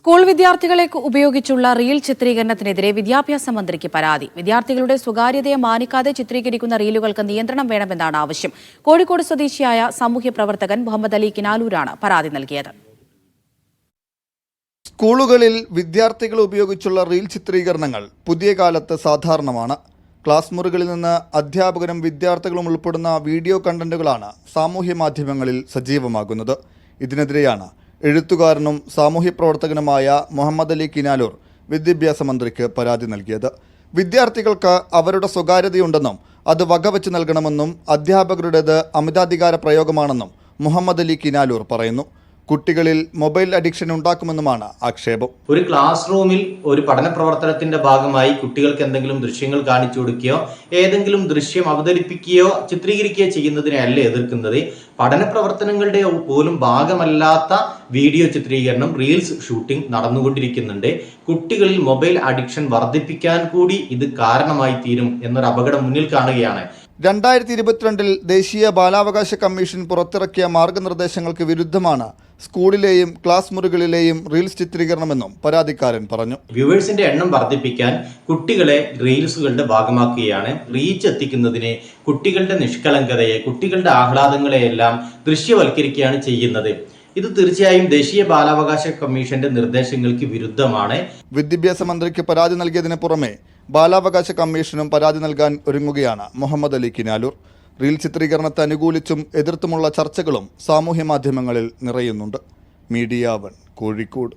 School വിദ്യാർത്ഥികളെ ഉപയോഗിച്ചുള്ള reel ചിത്രീകരണത്തിനെതിരെ വിദ്യാഭ്യാസ മന്ത്രിക്ക് പരാതി. വിദ്യാർത്ഥികളുടെ സ്വകാര്യതയെ മാനിക്കാതെ ചിത്രീകരിക്കുന്ന റീലുകൾക്ക് നിയന്ത്രണം വേണമെന്നാണ് ആവശ്യം. കോഴിക്കോട് സ്വദേശിയായ സാമൂഹ്യ പ്രവർത്തകൻ മുഹമ്മദ് അലി കിനാലൂരാണ് പരാതി നൽകിയത്. സ്കൂളുകളിൽ വിദ്യാർത്ഥികൾ ഉപയോഗിച്ചുള്ള റീൽ ചിത്രീകരണങ്ങൾ പുതിയ കാലത്ത് സാധാരണമാണ്. ക്ലാസ് മുറികളിൽ നിന്ന് അധ്യാപകരും വിദ്യാർത്ഥികളും ഉൾപ്പെടുന്ന വീഡിയോ കണ്ടന്റുകളാണ് സാമൂഹ്യ മാധ്യമങ്ങളിൽ സജീവമാകുന്നത്. ഇതിനെതിരെയാണ് എഴുത്തുകാരനും സാമൂഹ്യ പ്രവർത്തകനുമായ മുഹമ്മദ് അലി കിനാലൂർ വിദ്യാഭ്യാസ മന്ത്രിക്ക് പരാതി നൽകിയത്. വിദ്യാർത്ഥികൾക്ക് അവരുടെ സ്വകാര്യതയുണ്ടെന്നും അത് വകവെച്ച് നൽകണമെന്നും അധ്യാപകരുടേത് അമിതാധികാര പ്രയോഗമാണെന്നും മുഹമ്മദ് അലി കിനാലൂർ പറയുന്നു. കുട്ടികളിൽ മൊബൈൽ അഡിക്ഷൻ ഉണ്ടാക്കുമെന്നുമാണ് ആക്ഷേപം. ഒരു ക്ലാസ് റൂമിൽ ഒരു പഠന പ്രവർത്തനത്തിന്റെ ഭാഗമായി കുട്ടികൾക്ക് എന്തെങ്കിലും ദൃശ്യങ്ങൾ കാണിച്ചു കൊടുക്കുകയോ ഏതെങ്കിലും ദൃശ്യം അവതരിപ്പിക്കുകയോ ചിത്രീകരിക്കുകയോ ചെയ്യുന്നതിനെ അല്ല എതിർക്കുന്നത്. പഠന പ്രവർത്തനങ്ങളുടെ പോലും ഭാഗമല്ലാത്ത വീഡിയോ ചിത്രീകരണം, റീൽസ് ഷൂട്ടിംഗ് നടന്നുകൊണ്ടിരിക്കുന്നുണ്ട്. കുട്ടികളിൽ മൊബൈൽ അഡിക്ഷൻ വർദ്ധിപ്പിക്കാൻ കൂടി ഇത് കാരണമായി തീരും എന്നൊരു അപകടം മുന്നിൽ കാണുകയാണ്. 2022 ദേശീയ ബാലാവകാശ കമ്മീഷൻ പുറത്തിറക്കിയ മാർഗനിർദ്ദേശങ്ങൾക്ക് വിരുദ്ധമാണ് സ്കൂളിലെയും ക്ലാസ് മുറികളിലെയും റീൽസ് ചിത്രീകരണമെന്നും പരാതിക്കാരൻ പറഞ്ഞു. വ്യൂവേഴ്സിന്റെ എണ്ണം വർദ്ധിപ്പിക്കാൻ കുട്ടികളെ റീൽസുകളുടെ ഭാഗമാക്കുകയാണ്. റീച്ച് എത്തിക്കുന്നതിനെ, കുട്ടികളുടെ നിഷ്കളങ്കതയെ, കുട്ടികളുടെ ആഹ്ലാദങ്ങളെയെല്ലാം ദൃശ്യവൽക്കരിക്കുകയാണ് ചെയ്യുന്നത്. ഇത് തീർച്ചയായും ദേശീയ ബാലാവകാശ കമ്മീഷന്റെ നിർദ്ദേശങ്ങൾക്ക് വിരുദ്ധമാണ്. വിദ്യാഭ്യാസ മന്ത്രിക്ക് പരാതി നൽകിയതിന് പുറമെ ബാലാവകാശ കമ്മീഷനും പരാതി നൽകാൻ ഒരുങ്ങുകയാണ് മുഹമ്മദ് അലി കിനാലൂർ. റീൽ ചിത്രീകരണത്തെ അനുകൂലിച്ചും എതിർത്തുമുള്ള ചർച്ചകളും സാമൂഹ്യ മാധ്യമങ്ങളിൽ നിറയുന്നുണ്ട്. മീഡിയ 1 കോഴിക്കോട്.